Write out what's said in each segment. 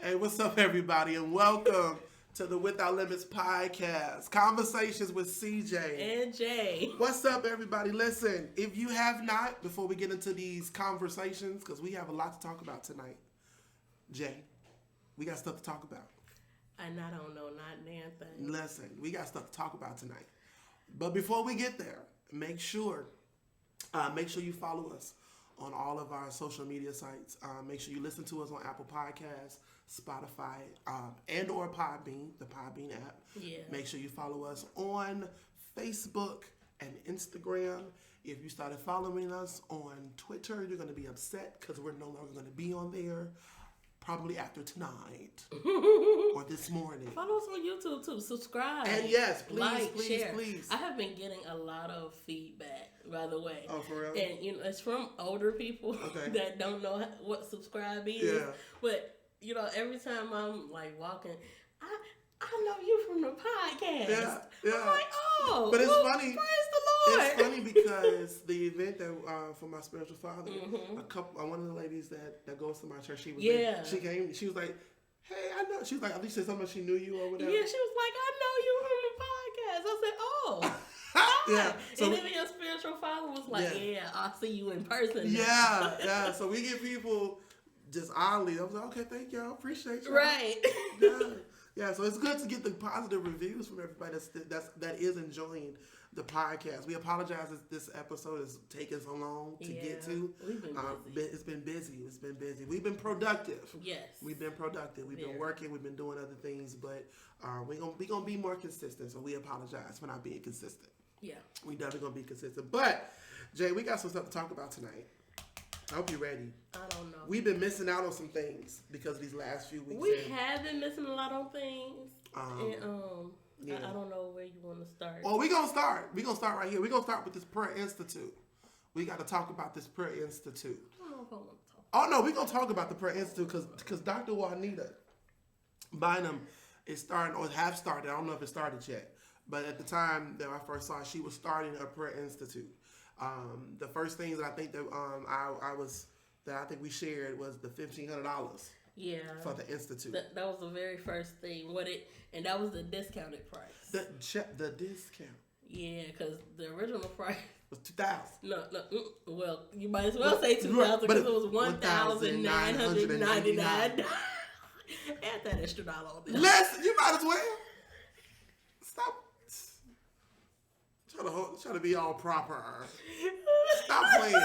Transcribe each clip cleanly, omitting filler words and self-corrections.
Hey, what's up, everybody, and welcome to the Without Limits podcast. Conversations with CJ and Jay. What's up, everybody? Listen, if you have not, before we get into these conversations, because we have a lot to talk about tonight, Jay, we got stuff to talk about. And I don't know, not damn thing. Listen, we got stuff to talk about tonight. But before we get there, make sure you follow us on all of our social media sites. Make sure you listen to us on Apple Podcasts, Spotify, and or Podbean, the Podbean app. Yeah. Make sure you follow us on Facebook and Instagram. If you started following us on Twitter, you're going to be upset because we're no longer going to be on there. Probably after tonight or this morning. Follow us on YouTube too. Subscribe. And yes, please, like, please, share. please. I have been getting a lot of feedback, by the way. Oh, for real? And it's from older people that don't know what subscribe is. Yeah. But every time I'm like walking, I know you from the podcast. Yeah. I'm like, oh, but it's funny. Praise the Lord. It's funny because the event that for my spiritual father, one of the ladies that goes to my church, she was there. She came. She was like, "Hey, I know." She was like, "I think she said something. She knew you or whatever." Yeah, she was like, "I know you from the podcast." I said, "Oh." Yeah. So, and then your spiritual father was like, "Yeah, I'll see you in person." Now. Yeah. So we get people just oddly. I was like, "Okay, thank y'all. Appreciate you." Right. Yeah, so it's good to get the positive reviews from everybody that is enjoying the podcast. We apologize that this episode is taking so long to get to. We've been busy. It's been busy. We've been productive. Yes. We've been productive. We've been working. We've been doing other things, but we're gonna be more consistent. So we apologize for not being consistent. Yeah. We definitely gonna be consistent. But Jay, we got some stuff to talk about tonight. I hope you're ready. I don't know. We've been missing out on some things because of these last few weeks. We have been missing a lot of things. And I don't know where you want to start. Well, we're gonna start. We're gonna start right here. We're gonna start with this prayer institute. We got to talk about this prayer institute. I don't know if I want to talk. Oh no, we're gonna talk about the prayer institute because Dr. Juanita Bynum is starting or have started. I don't know if it started yet, but at the time that I first saw it, she was starting a prayer institute. The first things that I think that I think we shared was the $1,500. Yeah. For the institute. That was the very first thing. And that was the discounted price. The discount. Yeah, because the original price was $2,000. No. Well, you might as well say $2,000 because it was $1,999. Add that extra dollar on there. Less, you might as well. Stop. Try to be all proper. Stop playing.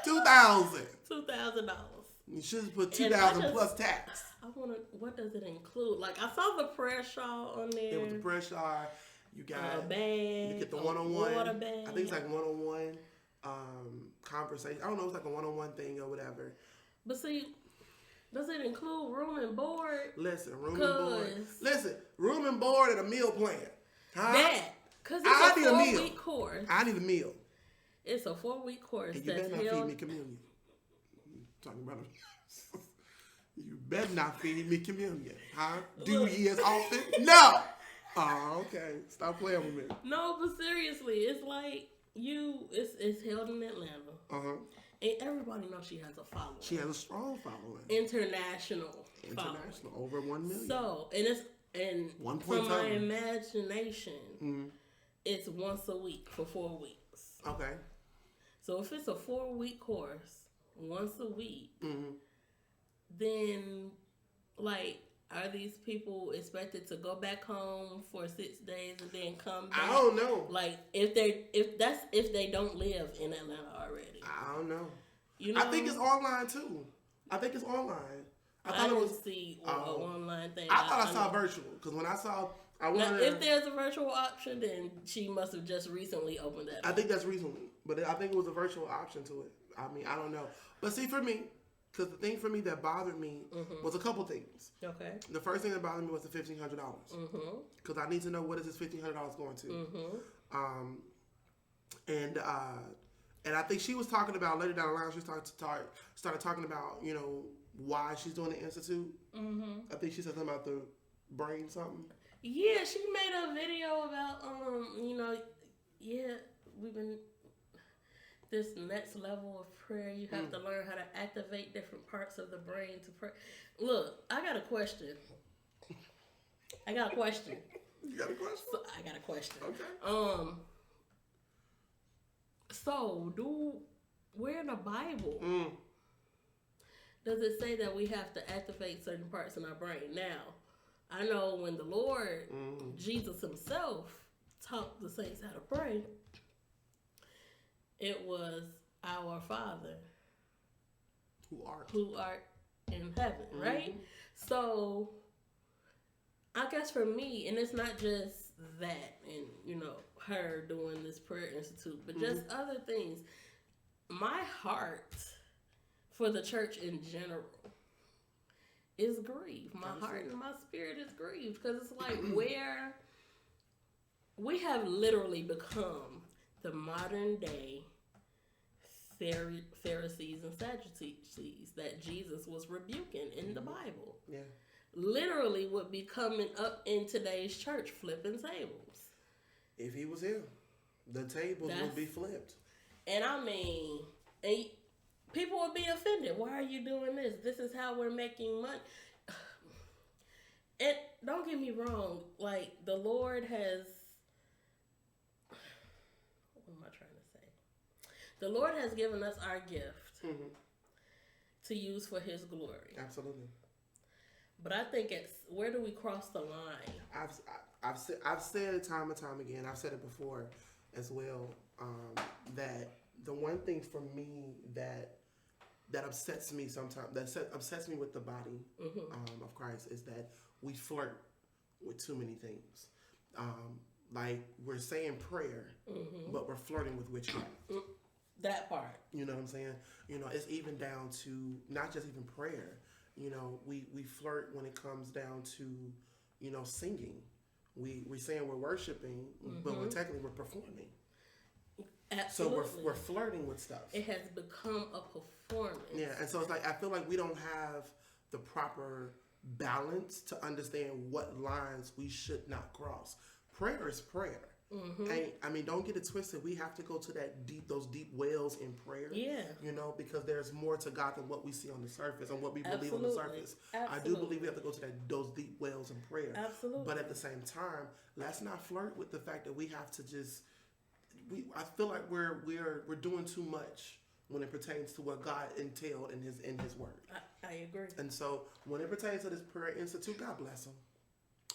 $2,000. $2,000. You should have put $2,000 plus tax. What does it include? Like I saw the prayer shawl on there. It was the prayer shawl. You got a bag. You get the one-on-one. Water bag. I think it's like one-on-one conversation. I don't know. It's like a one-on-one thing or whatever. But see, does it include room and board? Listen, room and board and a meal plan. Huh? That. Because it's a 4-week course. I need a meal. It's a 4-week course. And you better not feed me communion. Talking about you better not feed me communion, huh? Do ye as often? No. Oh, okay. Stop playing with me. No, but seriously, it's like it's held in Atlanta. And everybody knows she has a following. She has a strong following. International following. Over 1 million. So, from my imagination, it's once a week for 4 weeks. Okay. So if it's a 4-week course, once a week, then are these people expected to go back home for 6 days and then come back? I don't know. Like if they don't live in Atlanta already. I don't know. I think it's online too. I didn't see an online thing. I thought I saw virtual because when I saw. Now, if there's a virtual option, then she must have just recently opened that. I think that's recently, but I think it was a virtual option to it. I mean, I don't know. But see, for me, because the thing for me that bothered me was a couple things. Okay. The first thing that bothered me was the $1,500. Because I need to know what is this $1,500 going to. And I think she was talking about later down the line. She started talking about why she's doing the institute. I think she said something about the brain something. Yeah, she made a video about we've been this next level of prayer, you have to learn how to activate different parts of the brain to pray. Look, I got a question. You got a question? So, I got a question. Okay. So, where in the Bible does it say that we have to activate certain parts in our brain? Now, I know when the Lord, Jesus himself, taught the saints how to pray, it was our Father who art in heaven, right? So, I guess for me, and it's not just that, and you know, her doing this prayer institute, but just other things. My heart for the church in general is grieved. My heart and my spirit is grieved because it's like where we have literally become the modern day Pharisees and Sadducees that Jesus was rebuking in the Bible. Yeah. Literally would be coming up in today's church flipping tables. If he was here, the tables would be flipped. And I mean, people would be offended. Why are you doing this? This is how we're making money. And don't get me wrong, like the Lord has, what am I trying to say? The Lord has given us our gift to use for his glory. Absolutely. But I think where do we cross the line? I've said it time and time again. I've said it before as well. That the one thing for me that upsets me sometimes, upsets me with the body of Christ, is that we flirt with too many things. Like we're saying prayer, but we're flirting with witchcraft. That part. You know what I'm saying? You know, it's even down to not just even prayer. You know, we flirt when it comes down to, you know, singing. We're saying we're worshiping, but we're performing. Absolutely. So we're flirting with stuff. It has become a performance. Yeah, and so it's like I feel like we don't have the proper balance to understand what lines we should not cross. Prayer is prayer. And I mean, don't get it twisted. We have to go to those deep wells in prayer. Yeah. You know, because there's more to God than what we see on the surface and what we believe on the surface. Absolutely. I do believe we have to go to those deep wells in prayer. Absolutely. But at the same time, let's not flirt with the fact that we have to just. I feel like we're doing too much when it pertains to what God entailed in His word. I agree. And so when it pertains to this prayer institute, God bless him.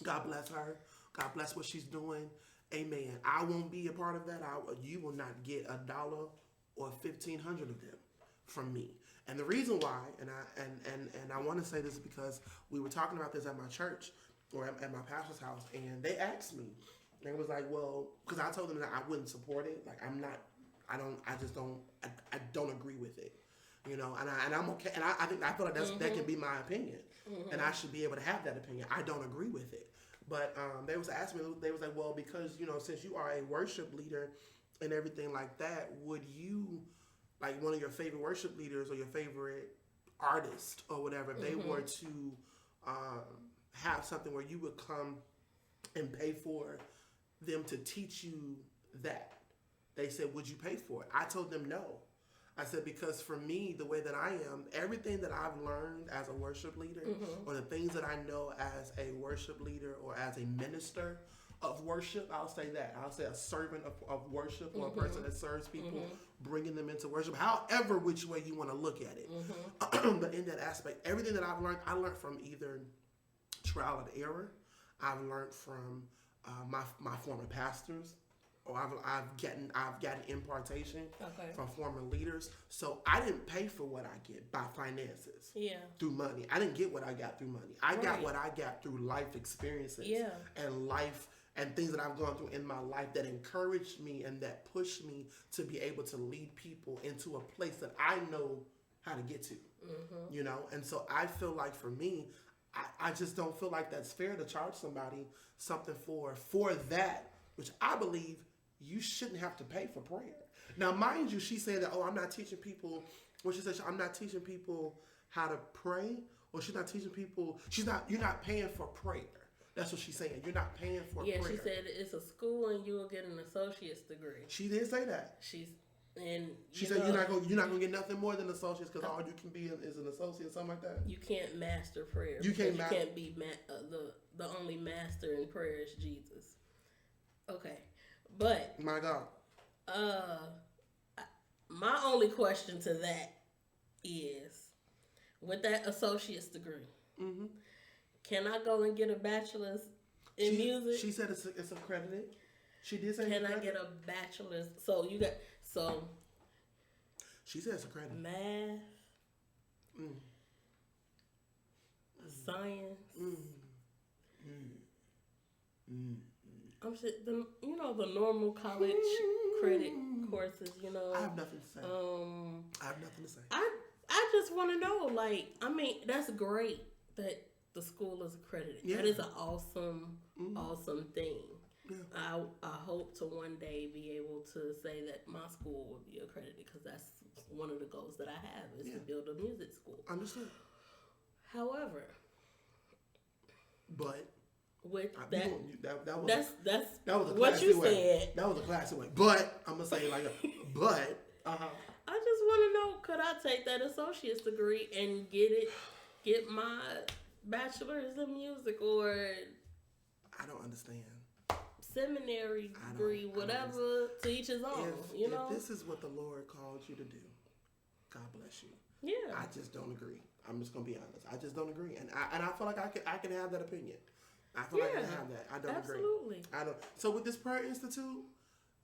God bless her. God bless what she's doing. Amen. I won't be a part of that. You will not get $1 or 1,500 of them from me. And the reason why, and I want to say this because we were talking about this at my church or at my pastor's house, and they asked me. They was like, well, because I told them that I wouldn't support it. Like I don't agree with it. You know, and I'm okay. And I feel like that can be my opinion, and I should be able to have that opinion. I don't agree with it. But they was asking me, they was like, well, because, you know, since you are a worship leader and everything like that, would you, like one of your favorite worship leaders or your favorite artist or whatever, if they were to have something where you would come and pay for them to teach you that? They said, would you pay for it? I told them no. I said, because for me, the way that I am, everything that I've learned as a worship leader or the things that I know as a worship leader or as a minister of worship, I'll say that. I'll say a servant of worship or a person that serves people, bringing them into worship, however which way you want to look at it. But in that aspect, everything that I've learned, I learned from either trial and error. I've learned from my former pastors. Or I've gotten impartation from former leaders. So I didn't pay for what I get by finances. Yeah. Through money. I didn't get what I got through money. I got what I got through life experiences. Yeah. And life and things that I've gone through in my life that encouraged me and that pushed me to be able to lead people into a place that I know how to get to. You know? And so I feel like for me, I just don't feel like that's fair to charge somebody something for that, which I believe you shouldn't have to pay for prayer. Now, mind you, she said that, I'm not teaching people, she said, I'm not teaching people how to pray, or she's not teaching people, you're not paying for prayer. That's what she's saying. You're not paying for prayer. Yeah, she said it's a school and you will get an associate's degree. She did say that. And she said you're not gonna get nothing more than associates because all you can be is an associate, something like that. You can't master prayer. You can't be the only master in prayer is Jesus. Okay, but my God. My only question to that is, with that associate's degree, can I go and get a bachelor's in music? She said it's accredited. She did say. Can I get a bachelor's? So she said it's accredited. Math, science. I'm just the normal college credit courses. I have nothing to say. I have nothing to say. I just want to know, that's great that the school is accredited. Yeah. That is an awesome thing. Yeah. I hope to one day be able to say that my school will be accredited because that's one of the goals that I have is to build a music school. Understood. However, but with that was a what you way. Said. That was a classy way. But I'm gonna say it like but. I just want to know, could I take that associate's degree and get my bachelor's in music or? I don't understand. Seminary degree, whatever, to each his own. If this is what the Lord called you to do, God bless you. Yeah. I just don't agree. I'm just gonna be honest. I just don't agree, and I feel like I can have that opinion. I feel like I can have that. I don't agree. Absolutely. I don't. So with this prayer institute,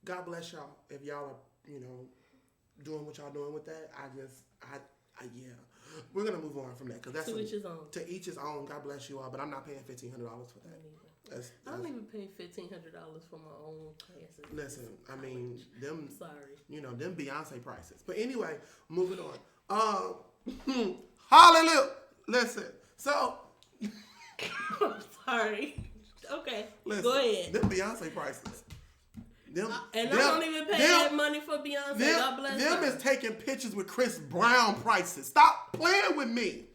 God bless y'all. If y'all are doing what y'all doing with that, we're gonna move on from that because that's to each his own. To each his own. God bless you all, but I'm not paying $1,500 for that. I don't even pay $1,500 for my own classes. Listen, I mean them. I'm sorry. Them Beyonce prices. But anyway, moving on. Hallelujah. Listen, so. I'm sorry. Okay, listen, go ahead. Them Beyonce prices. I don't even pay that money for Beyonce. God bless them her. is taking pictures with Chris Brown prices. Stop playing with me.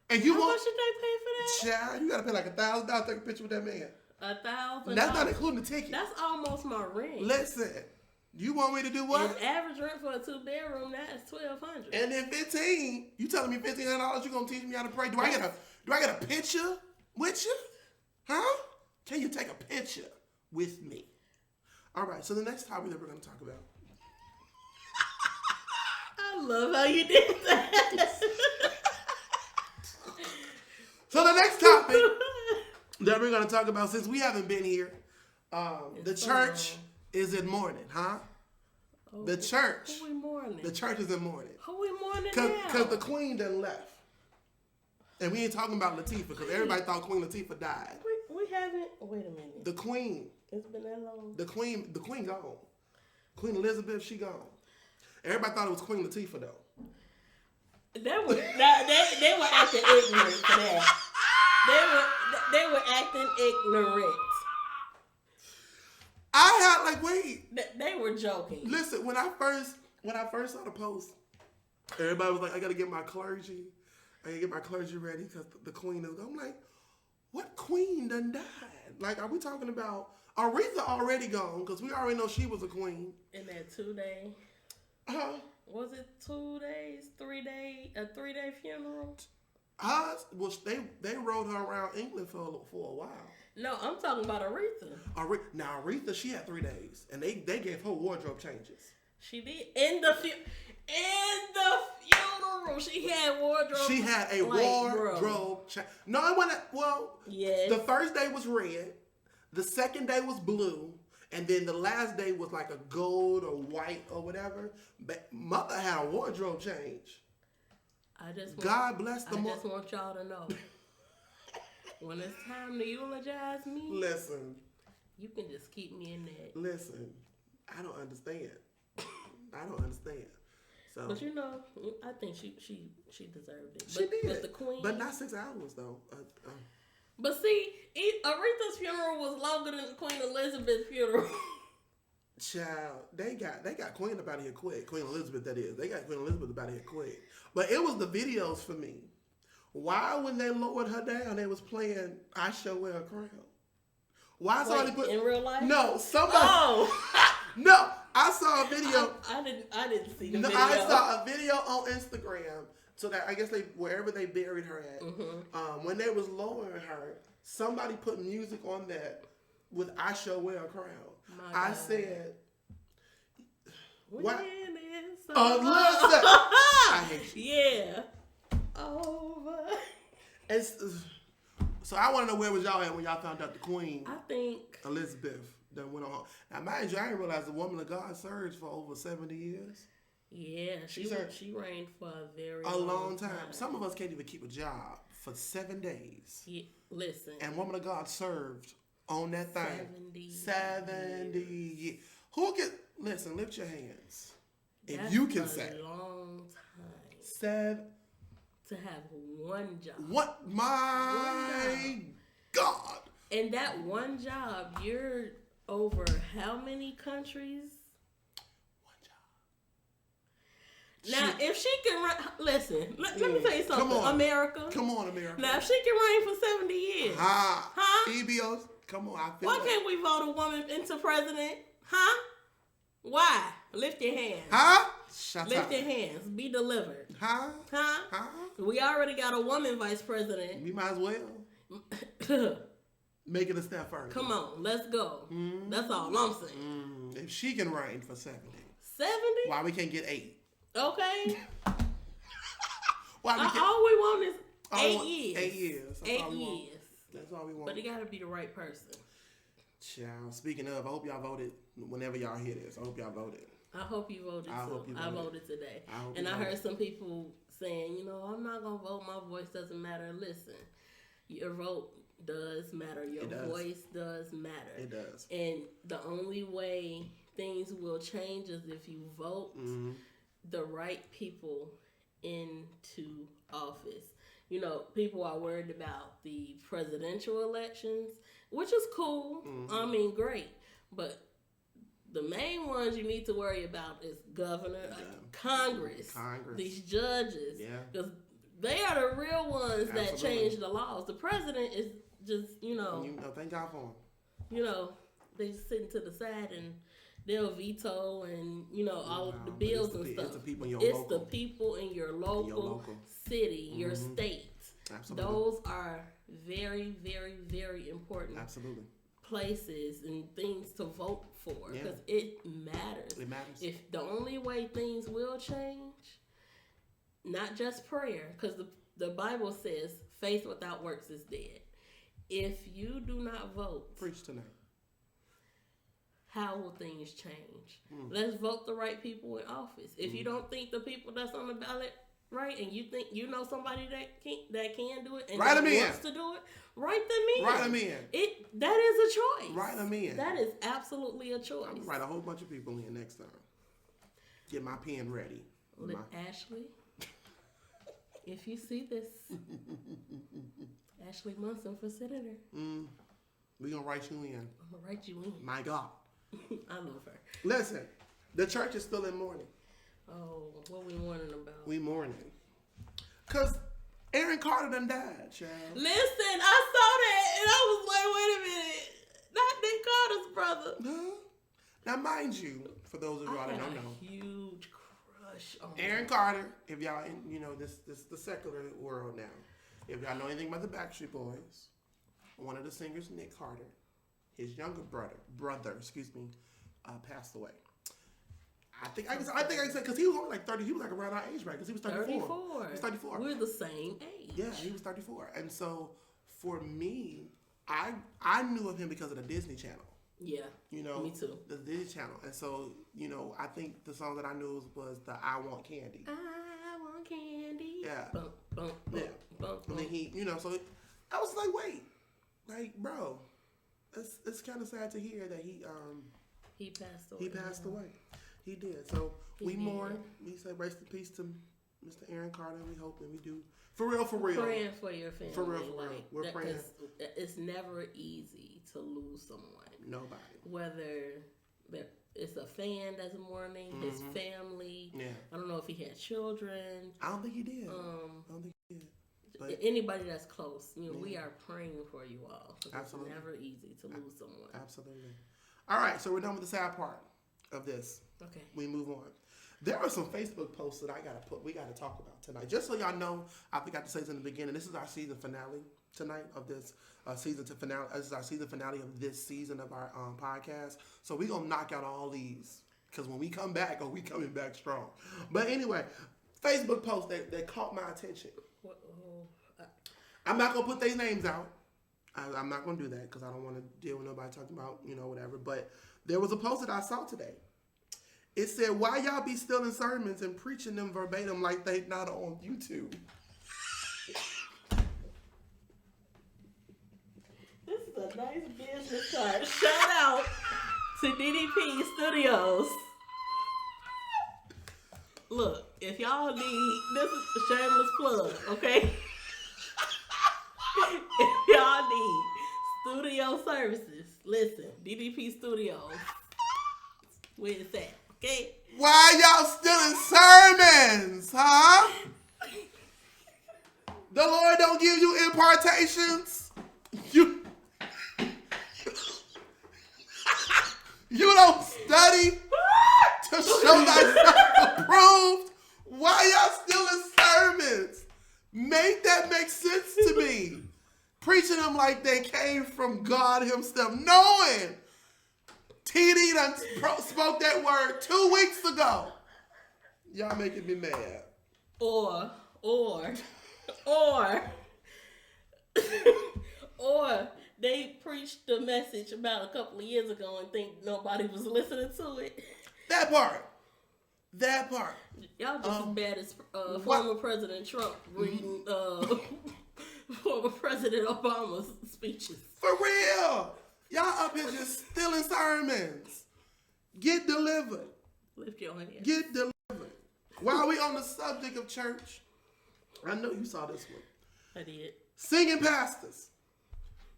And you How much should they pay for that? Child, you gotta pay like $1,000 to take a picture with that man. $1,000. That's not including the ticket. That's almost my rent. Listen, you want me to do what? And average rent for a 2-bedroom that's $1,200. And then $1,500. You telling me $1,500? You gonna teach me how to pray? Do I get a picture with you? Huh? Can you take a picture with me? All right. So the next topic that we're gonna talk about. I love how you did that. So the next topic that we're going to talk about, since we haven't been here, the church is in mourning, huh? Oh, the church. Who we mourning? The church is in mourning. Who we mourning now? Because the queen done left. And we ain't talking about Latifah because everybody thought Queen Latifah died. We haven't. Wait a minute. The queen. It's been that long. The queen gone. Queen Elizabeth, she gone. Everybody thought it was Queen Latifah though. They were acting ignorant for that. They were acting ignorant. I had wait. They were joking. Listen, when I first saw the post, everybody was like, I gotta get my clergy ready because the queen is gone. I'm like, what queen done died? Like, are we talking about Aretha already gone? Because we already know she was a queen. In that 2-day. Was it 2 days, 3 day, a 3-day funeral? Well, they rode her around England for a while. No, I'm talking about Aretha. Now Aretha, she had 3 days, and they gave her wardrobe changes. She did in the funeral. She had wardrobe. She had a wardrobe change. No, it wasn't. Well, yes. The first day was red. The second day was blue. And then the last day was like a gold or white or whatever. But Mother had a wardrobe change. God bless the mother. I just want y'all to know. When it's time to eulogize me. Listen. You can just keep me in that. Listen. I don't understand. So, but I think she deserved it. She did. But the queen. But not 6 hours though. But see, Aretha's funeral was longer than Queen Elizabeth's funeral. Child, they got Queen up out of here quick. Queen Elizabeth, that is. They got Queen Elizabeth up out of here quick. But it was the videos for me. Why, when they lowered her down, they was playing I Shall Wear a Crown? Why somebody put in real life? No, somebody. Oh. No, I saw a video. I didn't see the No, video. I saw a video on Instagram. So that I guess wherever they buried her at, when they was lowering her, somebody put music on that with "I Shall Wear a Crown." I said, "What?" Oh, listen! I hate you. Yeah. Over. So I want to know where was y'all at when y'all found out the Queen, I think Elizabeth, that went on. Now, mind you, I didn't realize the woman of God served for over 70 years. Yeah, she reigned for a very long time. Some of us can't even keep a job for 7 days. Yeah, listen. And woman of God served on that thing. 70 years. Who can listen? Lift your hands. If you can say a long time. To have one job. What? My God. And that one job, you're over how many countries? Now, if she can listen, let me tell you something. Come on. America. Come on, America. Now, if she can reign for 70 years. Huh? EBOs. Come on. I feel Why can't we vote a woman into president? Huh? Why? Lift your hands. Huh? Shut Lift up. your hands. Be delivered. Huh? Huh? We already got a woman vice president. We might as well. Make it a step further. Come on. Let's go. Mm-hmm. That's all I'm saying. If she can reign for 70. 70? Why we can't get 8? Okay. Why we can't? All we want is 8 years. 8 years. That's 8 all we years. Want. That's all we want. But it got to be the right person. Child, speaking of, I hope y'all voted whenever y'all hear this. I hope y'all voted. I hope you voted too. I voted today. I heard some people saying, I'm not going to vote. My voice doesn't matter. Listen, your vote does matter. Your voice does matter. It does. And the only way things will change is if you vote the right people into office. People are worried about the presidential elections, which is cool. I mean, great. But the main ones you need to worry about is governor, Congress, these judges. Because they are the real ones that change the laws. The president is just, thank God for him. They just sitting to the side and they'll veto and, all of the bills and stuff. It's the people in your local city, your state. Absolutely. Those are very, very, very important places and things to vote for because it matters. It matters. If the only way things will change, not just prayer, because the Bible says faith without works is dead. If you do not vote, preach tonight. How will things change? Let's vote the right people in office. If you don't think the people that's on the ballot right, and you think somebody that can do it and wants to do it, write them in. Write them in. That is a choice. Write them in. That is absolutely a choice. I'm gonna write a whole bunch of people in next time. Get my pen ready. Ashley, if you see this, Ashley Munson for senator. We gonna write you in. I'm gonna write you in. My God. I love her. Listen, the church is still in mourning. Oh, what we mourning about? We mourning. Because Aaron Carter done died, child. Listen, I saw that and I was like, wait a minute. Not Nick Carter's brother. No. Now, mind you, for those of y'all that don't know. Huge crush on Aaron Carter, if y'all, this the secular world now. If y'all know anything about the Backstreet Boys, one of the singers, Nick Carter, his younger brother, passed away. I think I said because he was only like 30. He was like around our age, right? Because he was 34. He was 34. We're the same age. Yeah, he was 34. And so for me, I knew of him because of the Disney Channel. Yeah. Me too. The Disney Channel. And so, I think the song that I knew was the I Want Candy. I want candy. Yeah. Bump, bump, bump, bump. And then he, so I was like, wait. Like, bro, it's kind of sad to hear that he passed away. He passed away. He did. So we mourn. We say rest in peace to Mr. Aaron Carter. We hope and we do. For real. Praying for your family. For real. We're praying. It's never easy to lose someone. Nobody. Whether it's a fan that's mourning, his family. Yeah. I don't know if he had children. I don't think he did. But anybody that's close, we are praying for you all. Absolutely. It's never easy to lose someone. Absolutely. All right, so we're done with the sad part. of this. Okay. We move on. There are some Facebook posts that we gotta talk about tonight. Just so y'all know, I forgot to say this in the beginning. This is our season finale tonight of this finale. This is our season finale of this season of our podcast. So we gonna knock out all these because when we come back, we coming back strong. But anyway, Facebook posts that caught my attention. I'm not gonna put their names out. I'm not gonna do that because I don't want to deal with nobody talking about whatever. But there was a post that I saw today. It said, "Why y'all be stealing sermons and preaching them verbatim like they not on YouTube?" This is a nice business card. Shout out to DDP Studios. Look, if y'all need, this is a shameless plug, okay? If y'all need studio services, listen, DDP Studios. Where is that? Okay. Why y'all stealing sermons, huh? The Lord don't give you impartations. You don't study to show thyself approved. Why y'all stealing sermons? Make that make sense to me. Preaching them like they came from God himself, knowing TD done spoke that word 2 weeks ago. Y'all making me mad. Or they preached the message about a couple of years ago and think nobody was listening to it. That part. Y'all just as bad as former President Trump reading former President Obama's speeches. For real. Y'all up here just stealing sermons. Get delivered. Lift your hand. Get delivered. While we on the subject of church, I know you saw this one. I did. Singing pastors.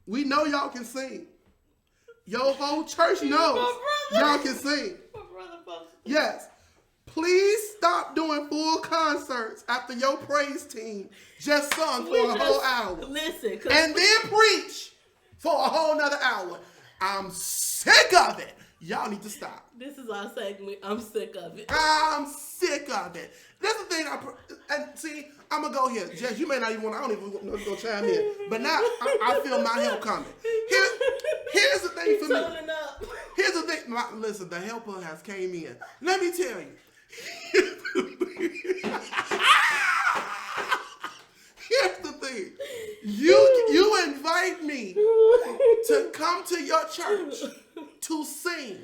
We know y'all can sing. Your whole church knows y'all can sing. My brother posted. Yes. Please stop doing full concerts after your praise team just sung for a whole hour. Listen. And then preach for a whole nother hour. I'm sick of it. Y'all need to stop. This is our segment. I'm sick of it. I'm sick of it. That's the thing. And see, I'm going to go here. Jess, you may not even want to, I don't even know if you're going to chime in. But now I feel my help coming. Here's the thing for me. Here's the thing. Listen, the helper has came in. Let me tell you. Here's the thing. You invite me to come to your church to sing,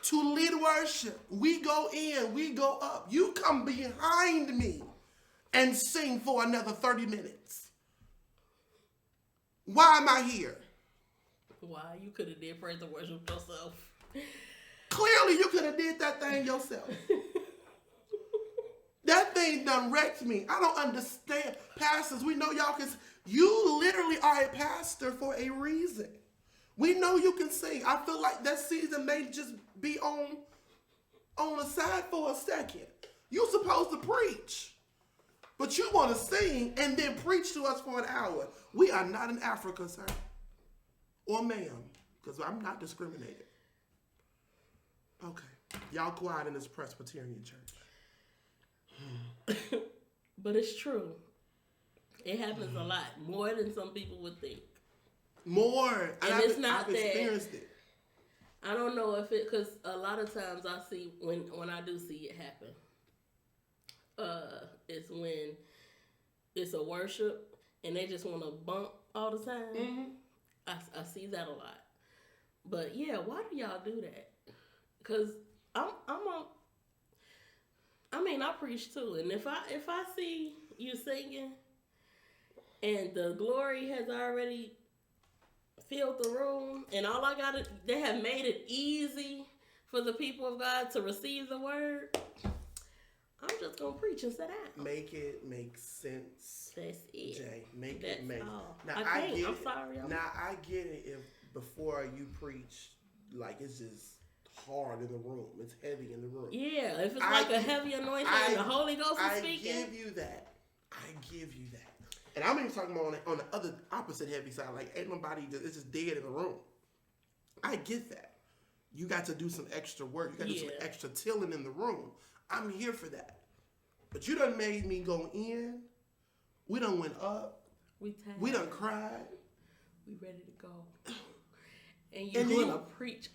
to lead worship. We go in, we go up. You come behind me and sing for another 30 minutes. Why am I here? Why? You could have did praise and worship yourself. Clearly, you could have did that thing yourself. That thing done wrecked me. I don't understand. Pastors, we know y'all can. You literally are a pastor for a reason. We know you can sing. I feel like that season may just be on the side for a second. You're supposed to preach. But you want to sing and then preach to us for an hour. We are not in Africa, sir. Or ma'am. Because I'm not discriminated. Okay. Y'all quiet in this Presbyterian church. But it's true. It happens a lot. More than some people would think. More. And it's not I've experienced it. I don't know if it, because a lot of times I see, when I do see it happen, it's when it's a worship and they just want to bump all the time. Mm-hmm. I see that a lot. But yeah, why do y'all do that? Because I preach too, and if I see you singing and the glory has already filled the room, and all I gotta, they have made it easy for the people of God to receive the word, I'm just gonna preach and sit down. Make it make sense. That's it. Jay, make That's it make all. Now I get I'm it. sorry. Now I get it if before you preach, like it's just hard in the room. It's heavy in the room. Yeah, if it's like a heavy anointing and the Holy Ghost is speaking. I give you that. And I'm even talking about on the other opposite heavy side. Like ain't nobody, it's just dead in the room. I get that. You got to do some extra work. You got to do some extra tilling in the room. I'm here for that. But you done made me go in. We done went up. We done cried. We ready to go. And you're going to preach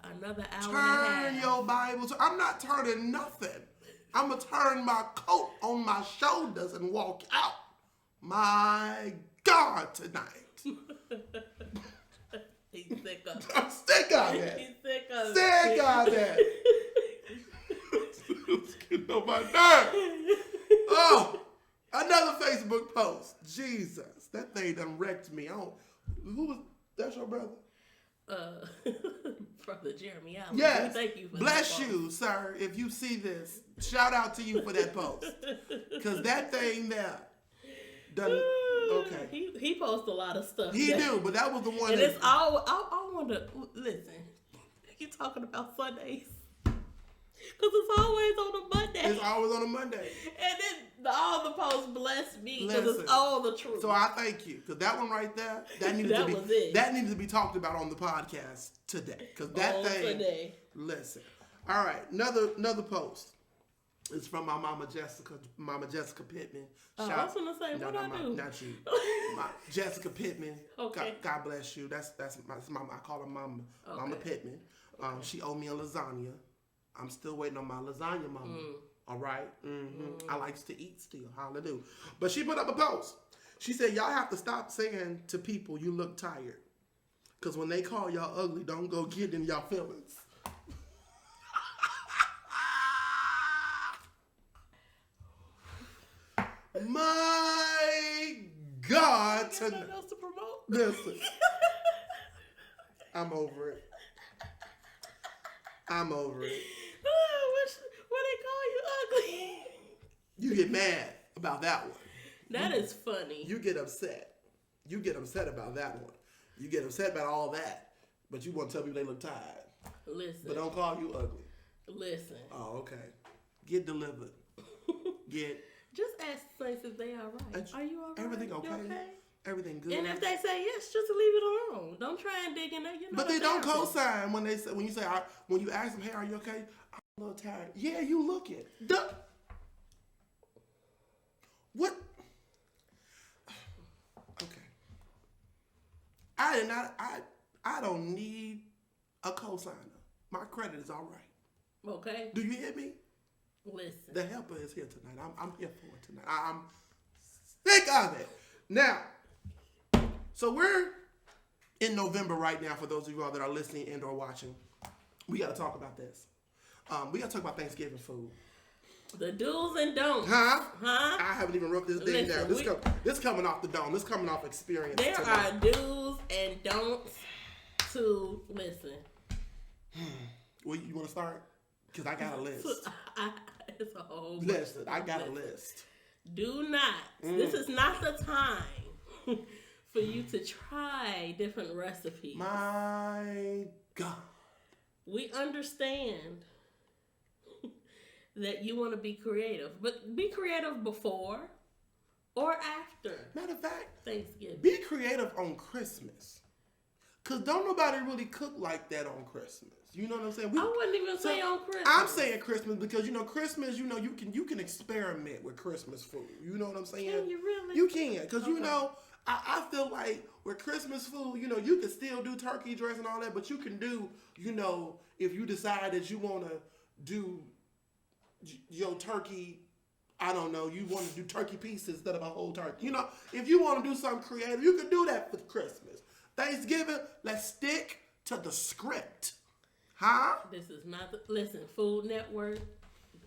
another hour and a half. Turn your Bible. I'm not turning nothing. I'm going to turn my coat on my shoulders and walk out. My God, tonight. He's sick of it. I'm sick of it. He's sick of it. Sick of it. It's getting on my nerves. Oh, another Facebook post. Jesus, that thing done wrecked me. That's your brother? Brother Jeremy Allen. Yes. Thank you for Bless that you, sir. If you see this, shout out to you for that post. Because that thing there done. Okay. He posts a lot of stuff. He do, but that was the one. And it's all. I want to listen. You talking about Sundays? Because it's always on a Monday. It's always on a Monday. And then all the posts bless me because it's all the truth. So I thank you because that one right there, that needed to be talked about on the podcast today. Because that thing. Today. Listen. All right, another post. It's from my Mama Jessica Pittman. I was gonna say, what I do? Not you. Jessica Pittman. Okay. God bless you. That's my mama. I call her Mama. Okay. Mama Pittman. She owed me a lasagna. I'm still waiting on my lasagna, Mama. All right. Mm-hmm. I likes to eat still. Hallelujah. But she put up a post. She said, y'all have to stop saying to people you look tired. Because when they call y'all ugly, don't go get in y'all feelings. My God. Nothing else to promote? Listen. I'm over it. I'm over it. When they call you ugly. You get mad about that one. That is funny. You get upset. You get upset about that one. You get upset about all that. But you want to tell people they look tired. Listen. But don't call you ugly. Listen. Oh, okay. Get delivered. Just ask the saints if they all right. Are you all right? Everything okay? Everything good. And if they say yes, just leave it alone. Don't try and dig in there. But they don't co-sign when you ask them, hey, are you okay? I'm a little tired. Yeah, you look it. What? Okay. I don't need a co-signer. My credit is all right. Okay. Do you hear me? Listen. The helper is here tonight. I'm here for it tonight. I'm sick of it. Now, so we're in November right now. For those of you all that are listening and or watching, we got to talk about this. We got to talk about Thanksgiving food. The do's and don'ts. Huh? I haven't even wrote this thing down. This coming off the dome. This coming off experience. There are do's and don'ts to listen. Well, you want to start? Because I got a list. It's a whole list. I got a list. Do not. This is not the time for you to try different recipes. My God. We understand that you want to be creative, but be creative before or after. Matter of fact, Thanksgiving. Be creative on Christmas. Because don't nobody really cook like that on Christmas. You know what I'm saying? I wouldn't even say on Christmas. I'm saying Christmas because, Christmas, you can experiment with Christmas food. You know what I'm saying? Can you really? You can. Because, I feel like with Christmas food, you can still do turkey dress and all that, but you can do, if you decide that you want to do your turkey, I don't know, you want to do turkey pieces instead of a whole turkey. If you want to do something creative, you can do that for Christmas. Thanksgiving, let's stick to the script. Huh? This is not listen, Food Network.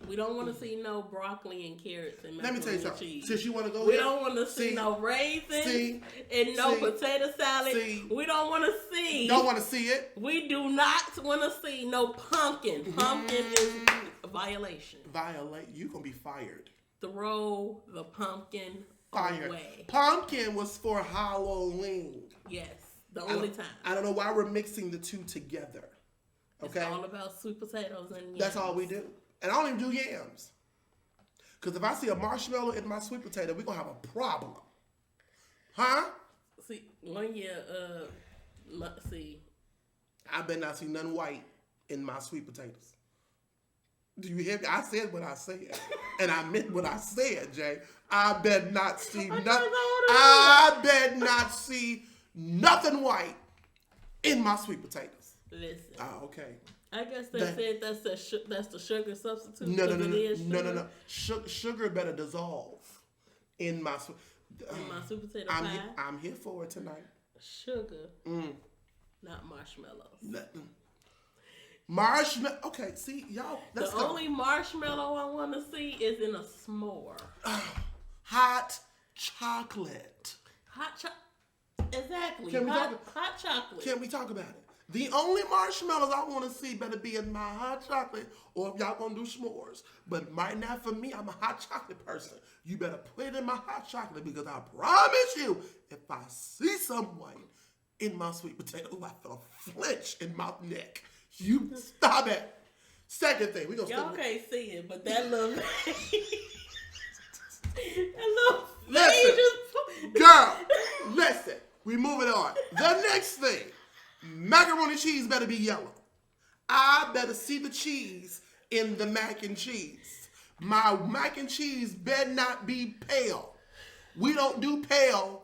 We don't want to see no broccoli and carrots and let me tell you something. Cheese. Since you want to go we don't want to see no raisins and no potato salad. We don't want to see. Don't want to see it. We do not want to see no pumpkin. Pumpkin is a violation. You gonna be fired. Throw the pumpkin away. Pumpkin was for Halloween. Yes, the only time. I don't know why we're mixing the two together. Okay. It's all about sweet potatoes and yams. That's all we do. And I don't even do yams. Because if I see a marshmallow in my sweet potato, we're going to have a problem. Huh? See, one year, I better not see nothing white in my sweet potatoes. Do you hear me? I said what I said. And I meant what I said, Jay. I bet not see nothing. I bet not see nothing white in my sweet potatoes. Listen. Oh, okay. I guess they said that's the sugar substitute. No. Sugar better dissolve in my sweet potato pie. I'm here for it tonight. Sugar, not marshmallows. Marshmallow. Okay, see y'all. The only marshmallow I want to see is in a s'more. Hot chocolate. Exactly. Hot chocolate. Can we talk about it? The only marshmallows I want to see better be in my hot chocolate, or if y'all gonna do s'mores. But right now, for me, I'm a hot chocolate person. You better put it in my hot chocolate, because I promise you, if I see someone in my sweet potato, I feel a flinch in my neck. You stop it. Second thing, we gonna y'all can't see it, but that little girl, listen. We moving on. The next thing, macaroni and cheese better be yellow. I better see the cheese in the mac and cheese. My mac and cheese better not be pale. We don't do pale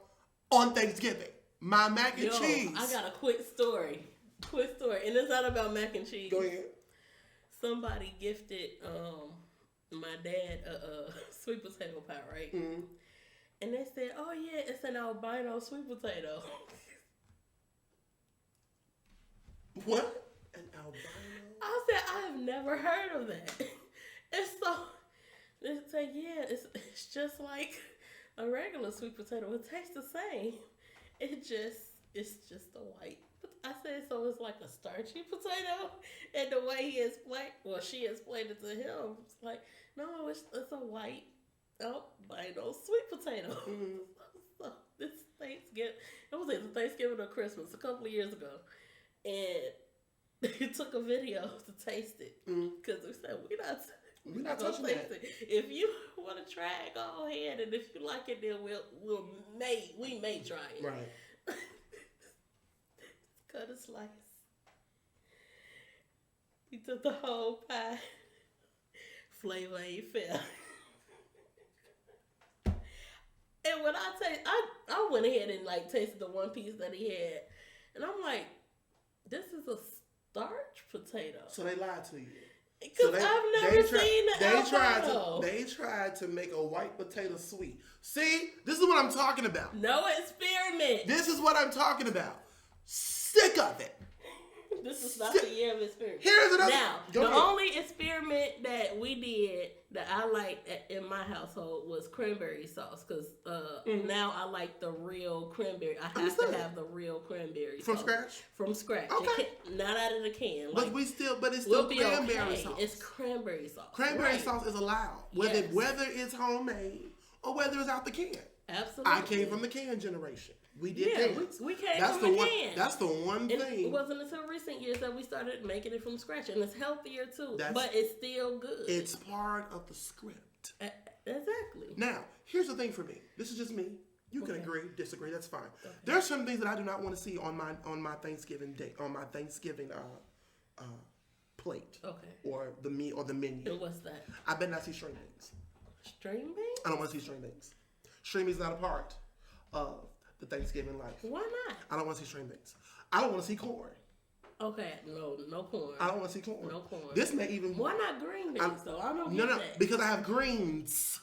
on Thanksgiving. My mac and cheese. I got a quick story, and it's not about mac and cheese. Go ahead. Somebody gifted my dad a sweet potato pie, right? Mm-hmm. And they said, "Oh yeah, it's an albino sweet potato." What? An albino? I said, I have never heard of that. And so they say, yeah, it's just like a regular sweet potato. It tastes the same. It's just a white. I said, so it's like a starchy potato. And the way she explained it to him, it's like, no, it's a white albino sweet potato. Mm-hmm. So this Thanksgiving, it was either Thanksgiving or Christmas a couple of years ago. And he took a video to taste it, because we said we're not touching that. If you want to try it, go ahead, and if you like it, then we may try it. Right. Cut a slice. He took the whole pie. Flavor ain't fair. And when I went ahead and tasted the one piece that he had, and I'm like, this is a starch potato. So they lied to you. Because I've never seen the They tried to make a white potato sweet. See, this is what I'm talking about. No experiment. This is what I'm talking about. Sick of it. This is not the year of experiment. Here's another. Now, the only experiment that we did that I liked in my household was cranberry sauce, because now I like the real cranberry. I have to have the real cranberry from sauce. scratch. From scratch. Okay. Not out of the can. But it's still cranberry sauce. It's cranberry sauce. Cranberry sauce is allowed, whether it's homemade or whether it's out the can. Absolutely. I came from the can generation. We did cans. We came from the can. That's the one thing. It wasn't until recent years that we started making it from scratch, and it's healthier too. But it's still good. It's part of the script. Exactly. Now, here's the thing for me. This is just me. You can agree, disagree. That's fine. Okay. There are some things that I do not want to see on my Thanksgiving day, on my Thanksgiving plate. Okay. Or the meat or the menu. And what's that? I bet not see string beans. String beans? I don't want to see string beans. String beans is not a part of the Thanksgiving life. Why not? I don't want to see string beans. I don't want to see corn. Okay, no corn. I don't want to see corn. No corn. This may even. Why not green beans though? I don't get that. Because I have greens.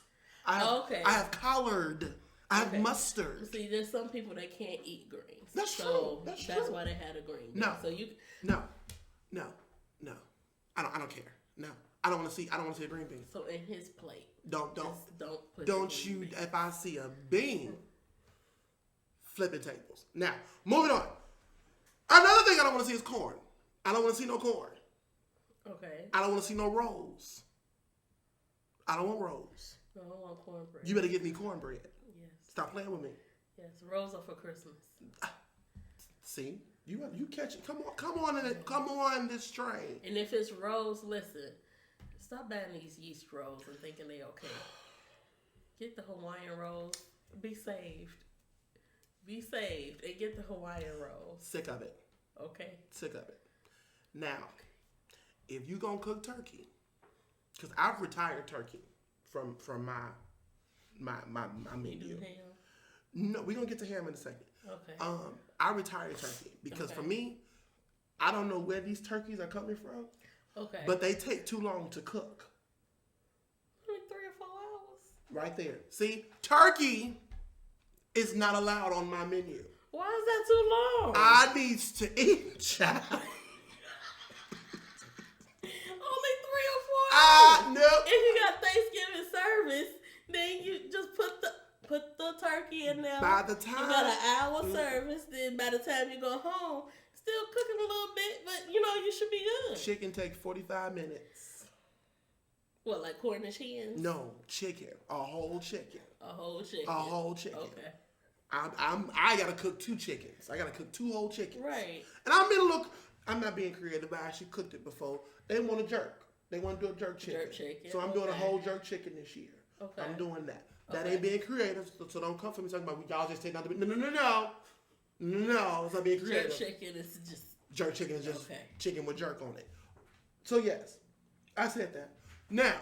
I have collard. I have mustard. See, there's some people that can't eat greens. That's true. That's why they had a green bean. No. So you. No. I don't care. No. I don't want to see a green bean. So in his plate. Don't put. Don't you? If I see a bean. Flipping tables. Now, moving on. Another thing I don't want to see is corn. I don't want to see no corn. Okay. I don't want to see no rolls. I don't want rolls. No, I don't want cornbread. You better give me cornbread. Yes. Stop playing with me. Yes, rolls are for Christmas. See, you catch it. Come on this train. And if it's rolls, listen. Stop buying these yeast rolls and thinking they okay. Get the Hawaiian rolls. Be saved. Be saved and get the Hawaiian rolls. Sick of it. Okay. Sick of it. Now, if you gonna cook turkey, because I've retired turkey from my menu. No, we're gonna get to ham in a second. Okay. I retired turkey because for me, I don't know where these turkeys are coming from. Okay. But they take too long to cook. Like 3 or 4 hours. Right there. See, turkey is not allowed on my menu. Why is that too long? I needs to eat, child. Only 3 or 4 hours. No. If you got Thanksgiving service, then you just put the turkey in there. By the time you got an hour service, then by the time you go home, still cooking a little bit, but you should be good. Chicken takes 45 minutes. What, like Cornish hens? No, chicken. A whole chicken. A whole chicken. A whole chicken. Okay. I gotta cook 2 chickens. I gotta cook 2 whole chickens. Right. And I'm not being creative, but I actually cooked it before. They want a jerk. They want to do a jerk chicken. Jerk chicken. So I'm doing a whole jerk chicken this year. Okay. I'm doing that. That ain't being creative, so don't come for me talking about y'all just take out the no. No, it's not being creative. Jerk chicken is just jerk chicken is just chicken with jerk on it. So yes, I said that. Now,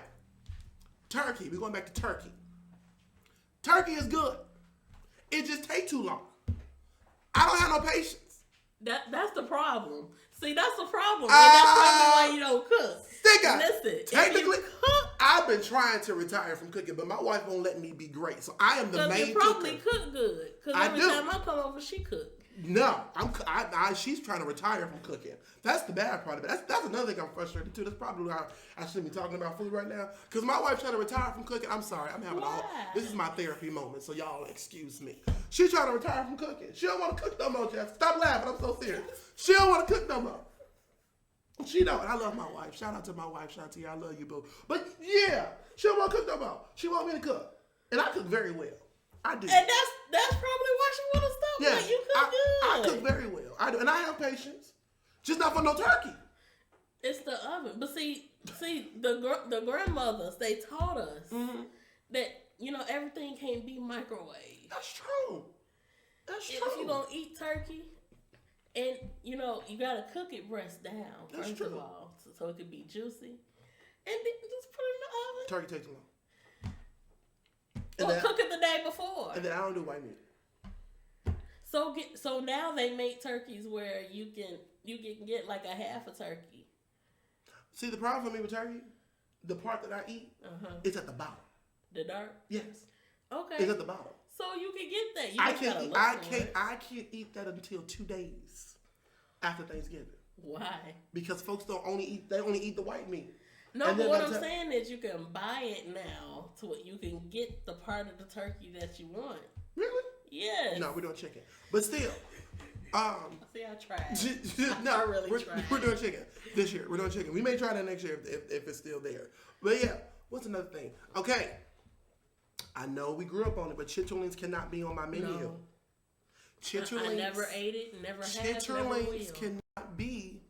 turkey. We're going back to turkey. Turkey is good. It just takes too long. I don't have no patience. That's the problem. See, that's the problem. And that's probably why you don't cook. Listen, technically, I've been trying to retire from cooking, but my wife won't let me be great. So I am the main you probably cook good. Because every time I come over, she cook. No, she's trying to retire from cooking. That's the bad part of it. That's another thing I'm frustrated too. That's probably why I shouldn't be talking about food right now. Because my wife's trying to retire from cooking. I'm sorry, I'm having this is my therapy moment, so y'all excuse me. She's trying to retire from cooking. She don't want to cook no more, Jeff. Stop laughing. I'm so serious. She don't want to cook no more. She don't. I love my wife. Shout out to my wife. Shout out to you. I love you, boo. But yeah, she don't want to cook no more. She want me to cook, and I cook very well. I do. And that's probably why she want to stop. Yeah, like, you cook good. I cook very well. I do, and I have patience. Just not for no turkey. It's the oven. But see, the grandmothers, they taught us that everything can't be microwaved. That's true. That's true. If you gonna eat turkey, and you gotta cook it breast down first of all, so it could be juicy, and then just put it in the oven. Turkey takes long. Or cook it the day before. And then I don't do white meat. So now they make turkeys where you can get like a half a turkey. See, the problem for me with turkey, the part that I eat, is at the bottom. The dark? Yes. Okay. It's at the bottom. So you can get that. I can't eat that until 2 days after Thanksgiving. Why? Because folks only eat the white meat. No, but what I'm saying is you can buy it now to what you can get the part of the turkey that you want. Really? Yes. No, we're doing chicken. But still. See, I tried. No, I really tried. We're doing chicken this year. We're doing chicken. We may try that next year if it's still there. But yeah, what's another thing? Okay. I know we grew up on it, but chitterlings cannot be on my menu. No. Chitterlings. I never ate it, never had it. Chitterlings cannot be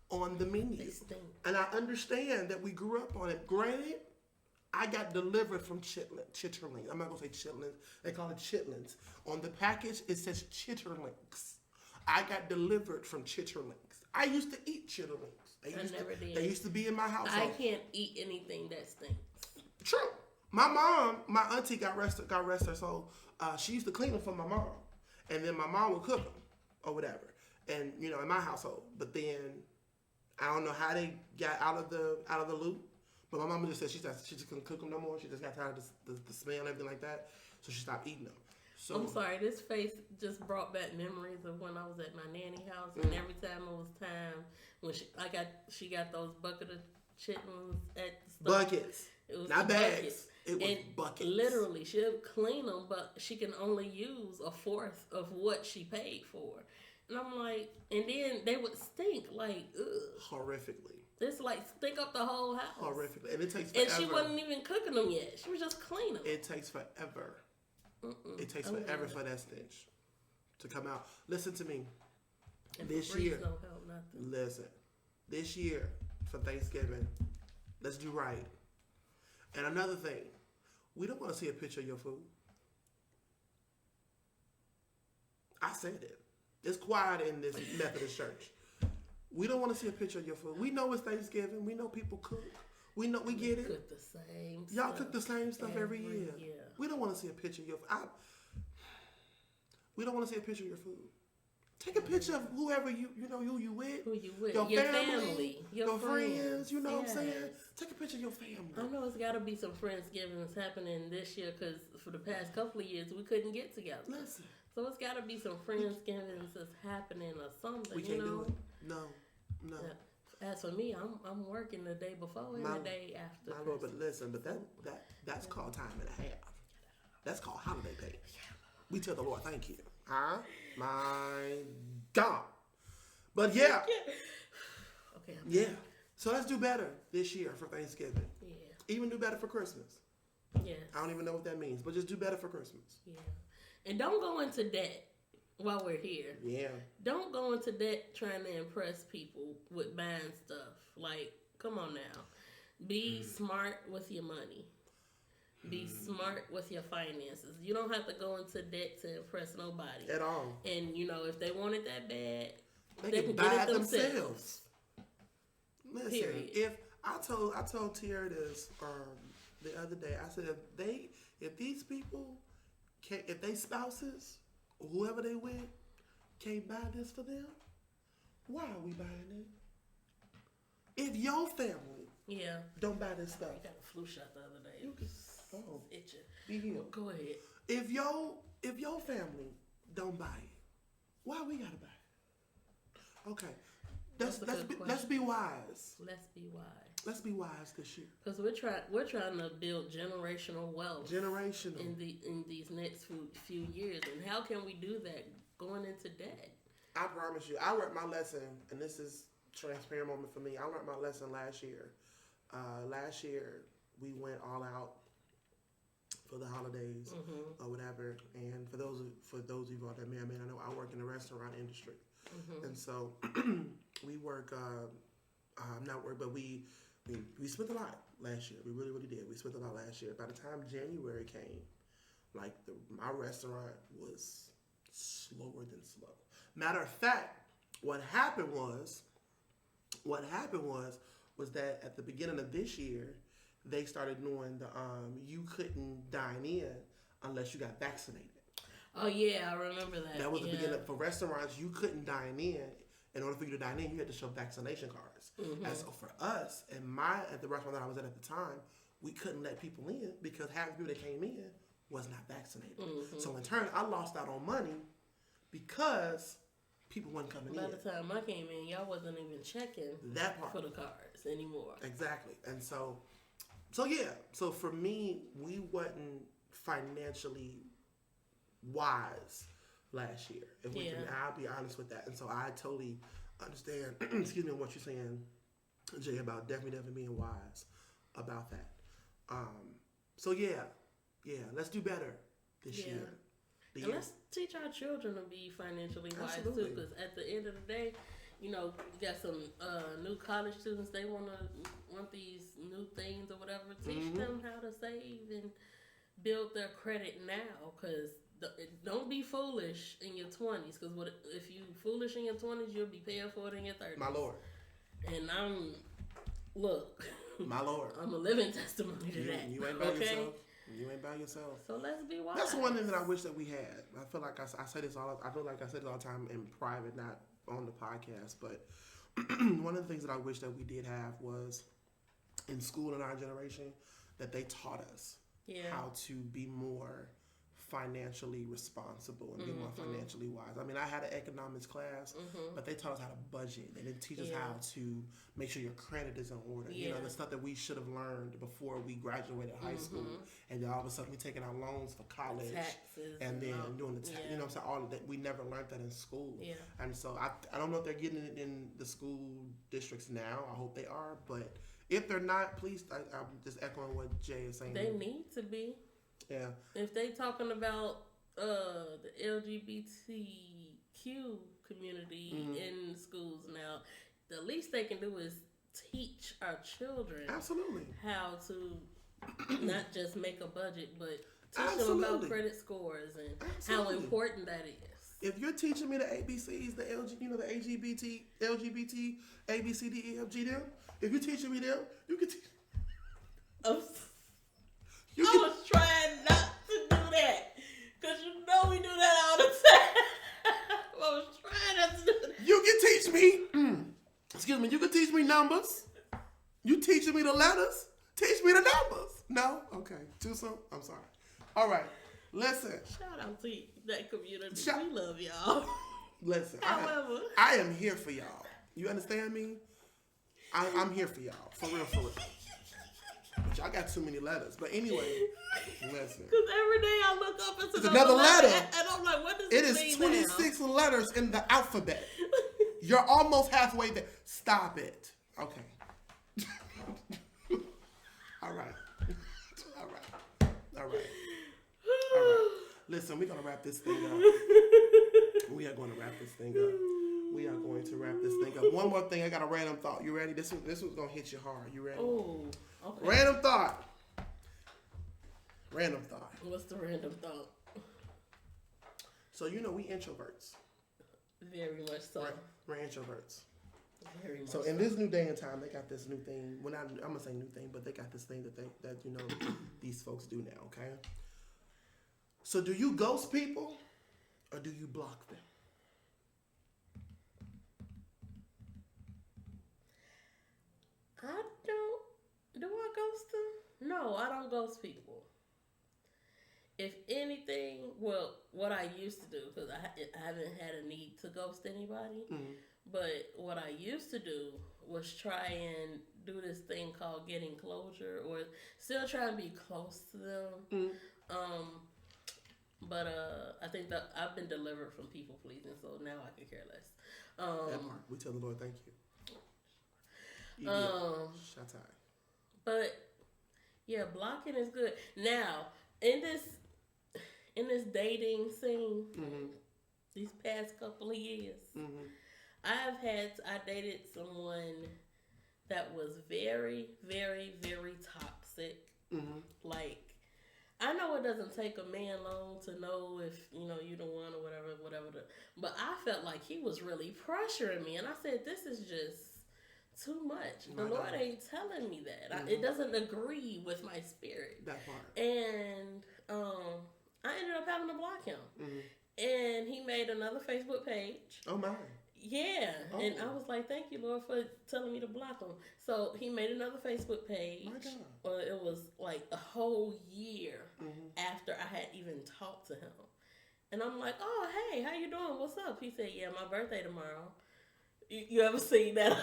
on the menu. They stink. And I understand that we grew up on it. Granted, I got delivered from chitterlings. I'm not going to say chitlins. They call it chitlins. On the package, it says chitterlings. I got delivered from chitterlings. I used to eat chitterlings. They used to be in my house. I can't eat anything that stinks. True. My mom, my auntie got rest her soul. She used to clean them for my mom. And then my mom would cook them or whatever. And, in my household. But then I don't know how they got out of the loop. But my mama just said she just couldn't cook them no more. She just got tired of the smell and everything like that. So she stopped eating them. So I'm sorry, this face just brought back memories of when I was at my nanny house, and every time it was time when she got those bucket of chitlins at the store. Buckets. It was not bags. Buckets. It was buckets. Literally, she'll clean them, but she can only use a fourth of what she paid for. And I'm like, and then they would stink like horrifically. It's like stink up the whole house. Horrifically, and it takes forever. And she wasn't even cooking them yet. She was just cleaning them. It takes forever. It takes forever for that stench to come out. Listen to me. And this year, don't help nothing. Listen. This year for Thanksgiving, let's do right. And another thing, we don't want to see a picture of your food. I said it. It's quiet in this Methodist church. We don't want to see a picture of your food. We know it's Thanksgiving. We know people cook. We know, we get it. Cook the same Y'all stuff cook the same stuff every year. We don't want to see a picture of your food. We don't want to see a picture of your food. Take a picture of whoever you know who you with. Who you with? Your family. Your friends. You know what I'm saying? Take a picture of your family. I know it's got to be some Friendsgivings happening this year because for the past couple of years we couldn't get together. Listen. So it's got to be some Friendsgivings that's happening or something. We can't do it. No. As for me, I'm working the day before and the day after. My Lord, but listen, but that's called time and a half. That's called holiday pay. We tell the Lord, thank you. Huh? My God. But yeah. Okay. Yeah. So let's do better this year for Thanksgiving. Yeah. Even do better for Christmas. Yes. I don't even know what that means, but just do better for Christmas. Yeah. And don't go into debt while we're here. Yeah. Don't go into debt trying to impress people with buying stuff. Like, come on now. Be smart with your money. Be smart with your finances. You don't have to go into debt to impress nobody. At all. And, you know, if they want it that bad, they can buy get it themselves. Listen, Period. if I told Tierra this the other day, I said if these people if they spouses or whoever they with can't buy this for them, why are we buying it? If your family don't buy this stuff. I got a flu shot the other day. Itching. Be healed. Go ahead. If your family don't buy it, why we gotta buy it? Okay. Let's be wise. Let's be wise. Let's be wise this year. Because we're trying to build generational wealth. Generational. In these next few years. And how can we do that going into debt? I promise you, I learned my lesson, and this is a transparent moment for me. I learned my lesson last year. Last year, we went all out for the holidays or whatever. And for those of you out there may or may not know, I work in the restaurant industry. And so we work, not work, but we spent a lot last year. We really, really did. We spent a lot last year. By the time January came, like my restaurant was slower than slow. Matter of fact, what happened was that at the beginning of this year, they started doing you couldn't dine in unless you got vaccinated. Oh yeah, I remember that. That was the beginning. For restaurants, you couldn't dine in. In order for you to dine in, you had to show vaccination cards. And so for us, at the restaurant that I was at the time, we couldn't let people in because half the people that came in was not vaccinated. So in turn, I lost out on money because people weren't coming in. By the time I came in, y'all wasn't even checking that part for the cards anymore. Exactly. And so yeah. So for me, we wasn't financially wise last year. I'll be honest with that. And so I totally understand, excuse me, what you're saying, Jay, about definitely being wise about that. So yeah, let's do better this year. And let's teach our children to be financially wise too, because at the end of the day, you know, we got some new college students. They want these new things or whatever. Teach them how to save and build their credit now, because don't be foolish in your 20s. Because if you foolish in your 20s, you'll be paying for it in your 30s. My Lord. And my Lord. I'm a living testimony to that. You ain't by yourself. You ain't by yourself. So let's be wise. That's one thing that I wish that we had. I feel like I say this all. I feel like I said it all the time in private, not on the podcast. But one of the things that I wish that we did have was in school in our generation that they taught us how to be more financially responsible and be more financially wise. I mean, I had an economics class, but they taught us how to budget. They didn't teach us how to make sure your credit is in order. You know, the stuff that we should have learned before we graduated high school. And then all of a sudden we're taking out loans for college. Taxes and then doing the you know what I'm saying? All of that. We never learned that in school. Yeah. And so I don't know if they're getting it in the school districts now. I hope they are. But if they're not, please, I'm just echoing what Jay is saying. They need to be. Yeah. If they talking about the LGBTQ community in schools now, the least they can do is teach our children how to not just make a budget, but teach them about credit scores and how important that is. If you're teaching me the ABCs, the LG, the LGBT, A, B, C, D, E, F, G, them. If you're teaching me them, you can teach. I was trying not to do that. Because you know we do that all the time. I was trying not to do that. You can teach me, excuse me, you can teach me numbers. You teaching me the letters. Teach me the numbers. No? Okay. Too soon? I'm sorry. All right. Listen. Shout out to that community. We love y'all. Listen. However. I am here for y'all. You understand me? I'm here for y'all. For real, for real. But y'all got too many letters. But anyway, listen. Because every day I look up and it's another letter. And I'm like, what does this mean? It is 26 letters in the alphabet. You're almost halfway there. Stop it. Okay. All right. All right. Listen, we're going to wrap this thing up. We are going to wrap this thing up. One more thing. I got a random thought. You ready? This one's going to hit you hard. You ready? Oh, okay. Random thought. What's the random thought? So, we introverts. Very much so. Right. We're introverts. Very much so in this new day and time, they got this new thing. Well, I'm gonna say new thing, but they got this thing that these folks do now. Okay. So do you ghost people, or do you block them? I don't. Do I ghost them? No, I don't ghost people. If anything, well, what I used to do, because I haven't had a need to ghost anybody, but what I used to do was try and do this thing called getting closure, or still try and be close to them. But I think that I've been delivered from people pleasing, so now I can care less. That part, we tell the Lord thank you. Shut up. But yeah, blocking is good. Now, in this dating scene, these past couple of years, I dated someone that was very, very, very toxic. Like, I know it doesn't take a man long to know if, you the one or whatever. But I felt like he was really pressuring me. And I said, this is just too much. The Lord ain't telling me that. It doesn't agree with my spirit. That part. And I ended up having to block him. And he made another Facebook page. Oh, my. Yeah. Oh. And I was like, thank you, Lord, for telling me to block him. So he made another Facebook page. My God. Well, it was like a whole year after I had even talked to him. And I'm like, oh, hey, how you doing? What's up? He said, yeah, my birthday tomorrow. You ever seen that?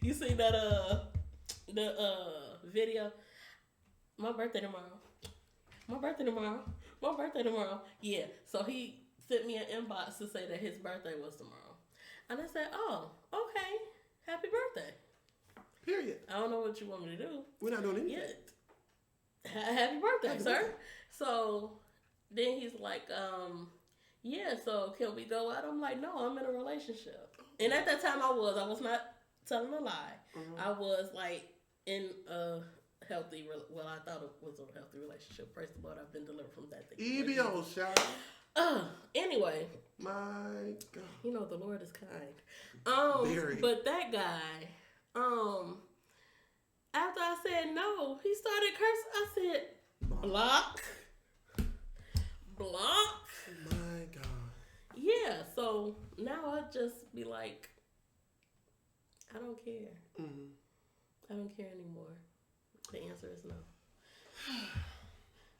You seen that the video? My birthday tomorrow. My birthday tomorrow. My birthday tomorrow. Yeah. So he sent me an inbox to say that his birthday was tomorrow. And I said, oh, okay. Happy birthday. Period. I don't know what you want me to do. We're not doing anything. Happy birthday, sir. So then he's like, yeah, so can we go out? I'm like, no, I'm in a relationship. And at that time I was not telling a lie. I was like in a healthy, I thought it was a healthy relationship. Praise the Lord, I've been delivered from that thing. EBO, shout out. Anyway. My God. The Lord is kind. Very. But that guy, after I said no, he started cursing. I said, block. My God. Yeah, so now I just be like, I don't care. I don't care anymore. The answer is no.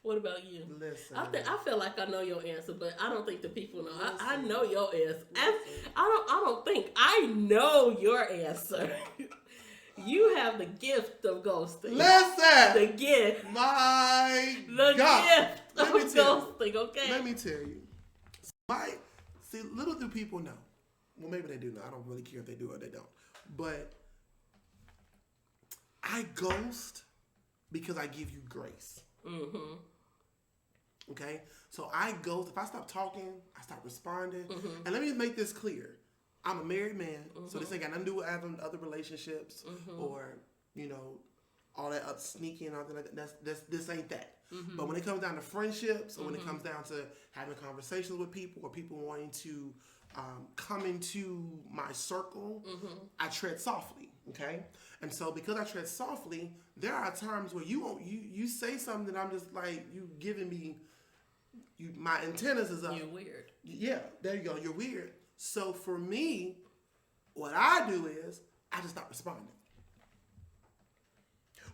What about you? Listen. I feel like I know your answer, but I don't think the people know. I know your answer. I don't think I know your answer. You have the gift of ghosting. Listen. The gift. My God. Gift of ghosting. Okay. Let me tell you. See, little do people know. Well, maybe they do know. I don't really care if they do or they don't. But I ghost because I give you grace. Okay? So I ghost. If I stop talking, I stop responding. And let me make this clear. I'm a married man, so this ain't got nothing to do with having other relationships or, all that sneaky and all that. Like that. This ain't that. But when it comes down to friendships, or when it comes down to having conversations with people, or people wanting to come into my circle, I tread softly. Okay, and so because I tread softly, there are times where you say something that I'm just like, you giving me, my antennas is up. You're weird. Yeah, there you go. You're weird. So for me, what I do is I just stop responding,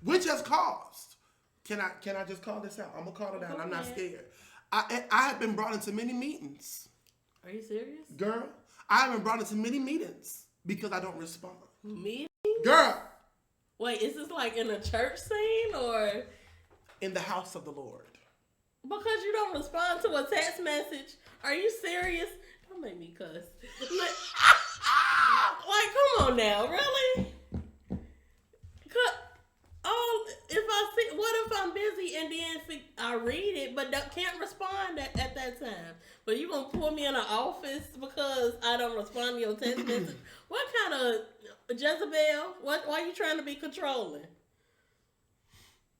which has caused. Can I just call this out? I'm gonna call it out. I'm not scared. I have been brought into many meetings. Are you serious, girl? I have been brought into many meetings because I don't respond. Meetings? Girl. Wait, is this like in a church scene or in the house of the Lord? Because you don't respond to a text message. Are you serious? Don't make me cuss. Like, come on now, really? What if I'm busy and then I read it, but can't respond at that time? But you gonna pull me in an office because I don't respond to your text message? What kind of Jezebel? Why are you trying to be controlling?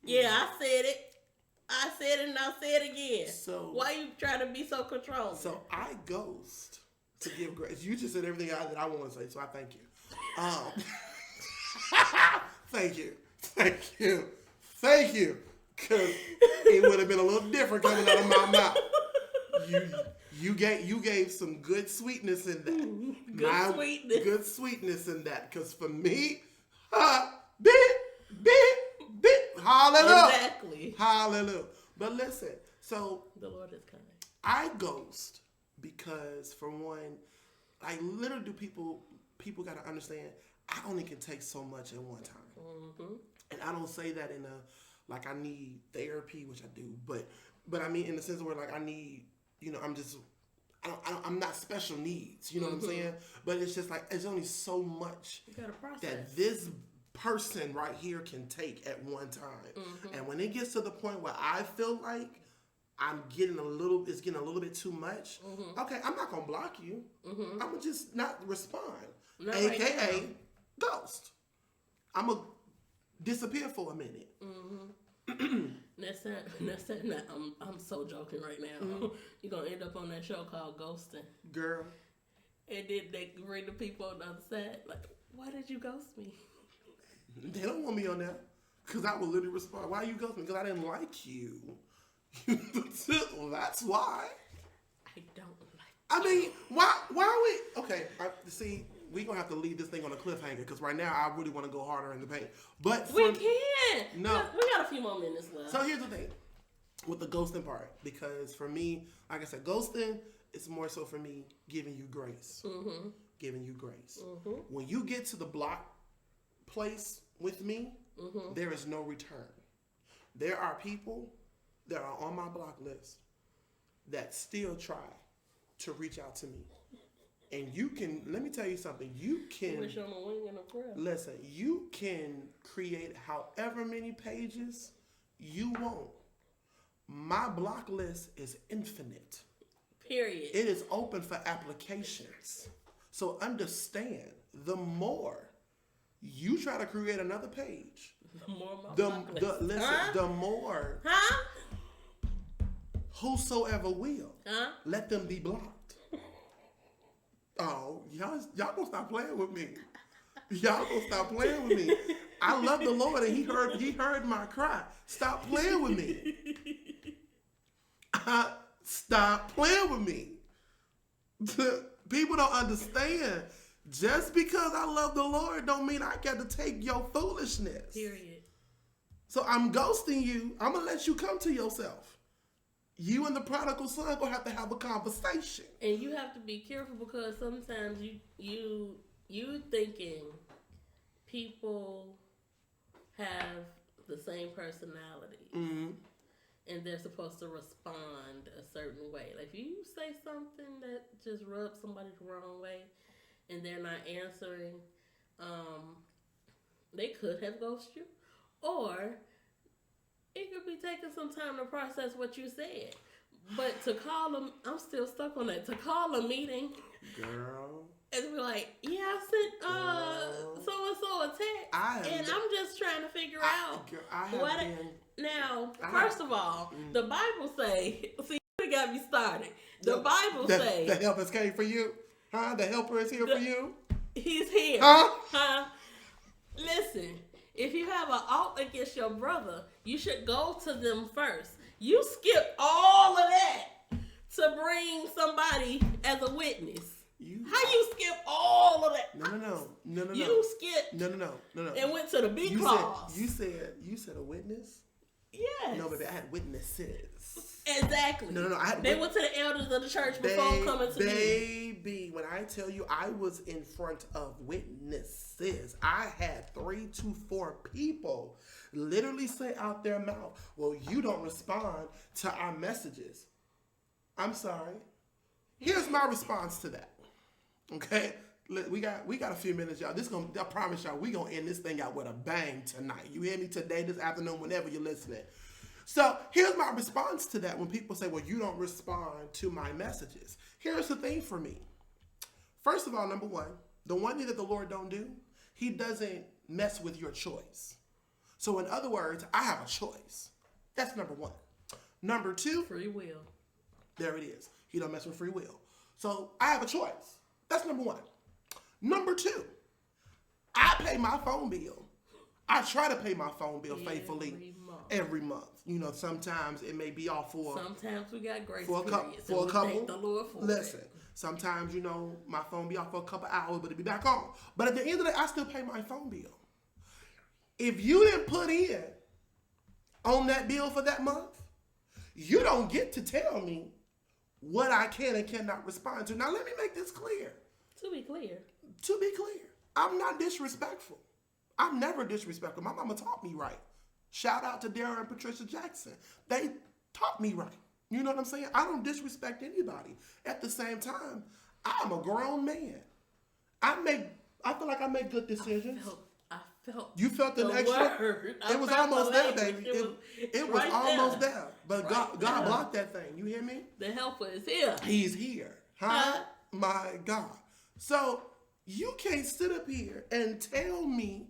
Yeah, I said it and I'll say it again. So why you trying to be so controlling? So I ghost to give grace. You just said everything that I want to say, so I thank you. Thank you. Because it would have been a little different coming out of my mouth. You gave some good sweetness in that. Good sweetness in that. Because for me, hallelujah. Exactly. Hallelujah. But listen, so the Lord is kind. I ghost because, for one, like, literally, do people got to understand, I only can take so much at one time. Mm-hmm. And I don't say that in a, like, I need therapy, which I do, but I mean in the sense where, like, I need, I'm not special needs, you know what I'm saying? But it's just like, it's only so much that this person right here can take at one time. And when it gets to the point where I feel like it's getting a little bit too much, okay, I'm not gonna block you. I'm gonna just not respond. Not AKA right ghost. I'm gonna disappear for a minute. That's not. I'm so joking right now. You're gonna end up on that show called Ghosting, girl. And then they bring the people on the other side like, why did you ghost me? They don't want me on there because I will literally respond. Why you ghost me? Because I didn't like you. Well, that's why. I don't like. I mean, why are we? Okay, see. We're going to have to leave this thing on a cliffhanger because right now I really want to go harder in the paint. But we can. No. We got a few more minutes left. So here's the thing with the ghosting part. Because for me, like I said, ghosting is more so for me giving you grace. Giving you grace. When you get to the block place with me, there is no return. There are people that are on my block list that still try to reach out to me. And you can, let me tell you something, you can, wish on a wing and a prayer. Listen, you can create however many pages you want. My block list is infinite. Period. It is open for applications. So understand, the more you try to create another page, the more my block list. The more whosoever will, let them be blocked. Oh, y'all gonna stop playing with me. Y'all gonna stop playing with me. I love the Lord and he heard my cry. Stop playing with me. Stop playing with me. People don't understand. Just because I love the Lord don't mean I got to take your foolishness. Period. So I'm ghosting you. I'm gonna let you come to yourself. You and the prodigal son gonna have a conversation. And you have to be careful because sometimes you thinking people have the same personality. And they're supposed to respond a certain way. Like if you say something that just rubs somebody the wrong way and they're not answering, they could have ghosted you. Or it could be taking some time to process what you said. But to call them, I'm still stuck on that. To call a meeting, girl, and be like, yeah, I sent so-and-so a text. And I'm just trying to figure out What? Now, first of all, the Bible say, see, you got me started. The Bible say. The helpers came for you? Huh? The helper is here for you? He's here. Huh? Listen, if you have an ought against your brother, you should go to them first. You skip all of that to bring somebody as a witness. How you skip all of that? No. You skipped. No. And went to the big clause. You said a witness? Yes. No, baby, I had witnesses. Exactly. No. They went to the elders of the church before coming to me. Baby, when I tell you I was in front of witnesses, I had 3 to 4 people literally say out their mouth, well, you don't respond to our messages. I'm sorry. Here's my response to that. Okay? We got a few minutes, y'all. I promise y'all, we gonna end this thing out with a bang tonight. You hear me? Today, this afternoon, whenever you're listening. So here's my response to that when people say, well, you don't respond to my messages. Here's the thing for me. First of all, number one, the one thing that the Lord don't do, he doesn't mess with your choice. So in other words, I have a choice. That's number one. Number two, free will. There it is. He don't mess with free will. So I have a choice. That's number one. Number two, I pay my phone bill. I try to pay my phone bill faithfully every month. You know, sometimes it may be off for. Sometimes we got grace for a couple. Thank the Lord for listen, sometimes my phone be off for a couple hours, but it be back on. But at the end of the day, I still pay my phone bill. If you didn't put in on that bill for that month, you don't get to tell me what I can and cannot respond to. Now let me make this clear. To be clear, I'm not disrespectful. I'm never disrespectful. My mama taught me right. Shout out to Darren and Patricia Jackson. They taught me right. You know what I'm saying? I don't disrespect anybody. At the same time, I'm a grown man. I feel like I make good decisions. I felt. You felt the extra? Word. It was almost there, baby. It was right almost there. there. But God blocked that thing. You hear me? The helper is here. He's here. Huh? My God. So you can't sit up here and tell me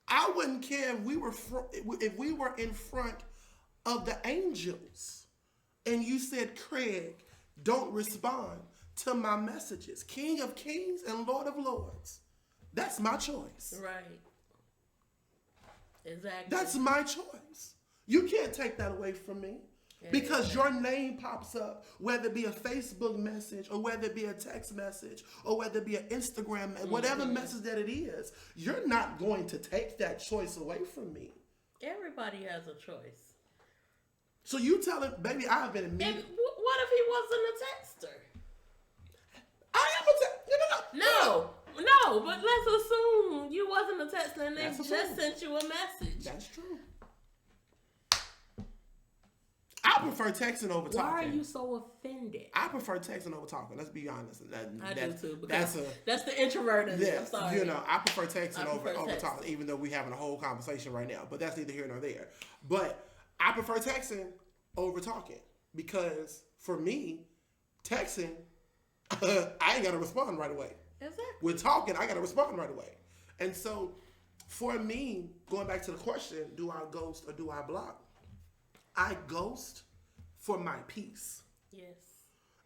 I wouldn't care if we were in front of the angels and you said, Craig, don't respond to my messages. King of Kings and Lord of Lords. That's my choice. Right. Exactly. That's my choice. You can't take that away from me. Because your name pops up, whether it be a Facebook message or whether it be a text message or whether it be an Instagram, whatever message that it is, you're not going to take that choice away from me. Everybody has a choice. So you tell him, baby, I've been in meetings. What if he wasn't a texter? I am a texter. No, but let's assume you wasn't a texter and they just sent you a message. That's true. I prefer texting over talking. Why are you so offended? I prefer texting over talking. Let's be honest. I do too. That's the introvert in me. I'm sorry. You know, I prefer texting over talking, even though we're having a whole conversation right now. But that's neither here nor there. But I prefer texting over talking because for me, texting, I ain't got to respond right away. Exactly. With talking, I got to respond right away. And so for me, going back to the question, do I ghost or do I block? I ghost for my peace. Yes.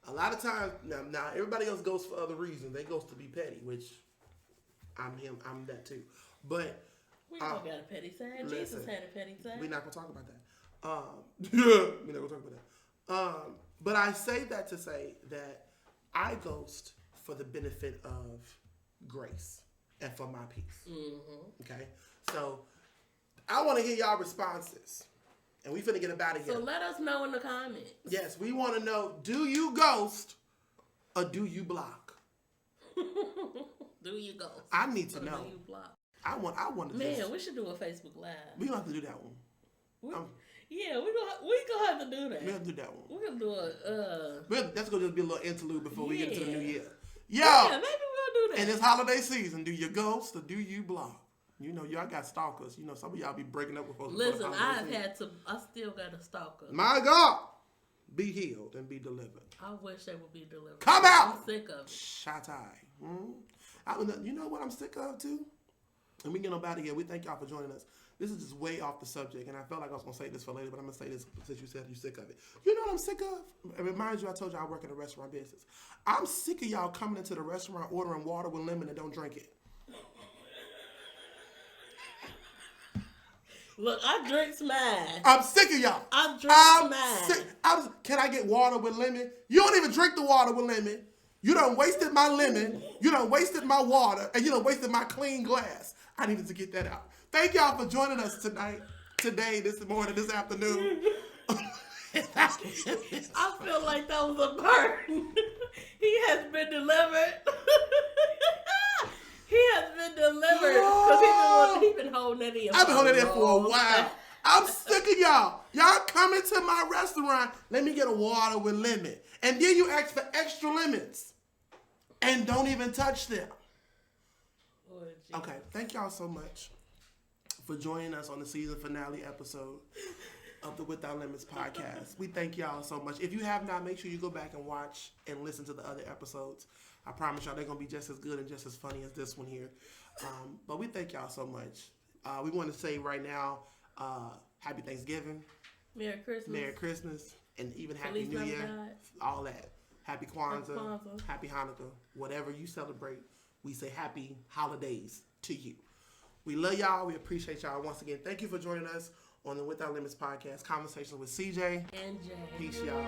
A lot of times, now everybody else ghosts for other reasons. They ghost to be petty, which I'm that too. But we all got a petty side. Jesus had a petty side. We're not gonna talk about that. We're not gonna talk about that. But I say that to say that I ghost for the benefit of grace and for my peace. Mm-hmm. Okay, so I want to hear y'all responses. And we finna get up out of here. So let us know in the comments. Yes, we want to know, do you ghost or do you block? Do you ghost? I need to know. Do you block? I want to Man, we should do a Facebook Live. We gonna have to do that one. We gonna have to do that. We have to do that one. We're gonna do that's gonna just be a little interlude before we get into the new year. Yeah, maybe we'll do that. In this holiday season, do you ghost or do you block? You know, y'all got stalkers. You know, some of y'all be breaking up with folks. Listen, I still got a stalker. My God, be healed and be delivered. I wish they would be delivered. Come out! I'm sick of it. Shatai. You know what I'm sick of too? And we get up out of here. We thank y'all for joining us. This is just way off the subject, and I felt like I was going to say this for later, but I'm going to say this since you said you're sick of it. You know what I'm sick of? It reminds you, I told you I work in a restaurant business. I'm sick of y'all coming into the restaurant ordering water with lemon and don't drink it. Look, I drink mine. I'm sick of y'all. I drink mine. Can I get water with lemon? You don't even drink the water with lemon. You done wasted my lemon. You done wasted my water. And you done wasted my clean glass. I needed to get that out. Thank y'all for joining us tonight, today, this morning, this afternoon. I feel like that was a burn. He has been delivered. He has been delivered because he's been holding that in. I've been holding that for a while. I'm sick of y'all. Y'all come into my restaurant, let me get a water with lemon. And then you ask for extra lemons and don't even touch them. Okay, thank y'all so much for joining us on the season finale episode of the Without Limits podcast. We thank y'all so much. If you have not, make sure you go back and watch and listen to the other episodes. I promise y'all they're going to be just as good and just as funny as this one here. But we thank y'all so much. We want to say right now, Happy Thanksgiving. Merry Christmas. And even Happy New Year. All that. Happy Kwanzaa. Happy Hanukkah. Whatever you celebrate, we say happy holidays to you. We love y'all. We appreciate y'all. Once again, thank you for joining us on the Without Limits podcast. Conversations with CJ and Jay. Peace, y'all.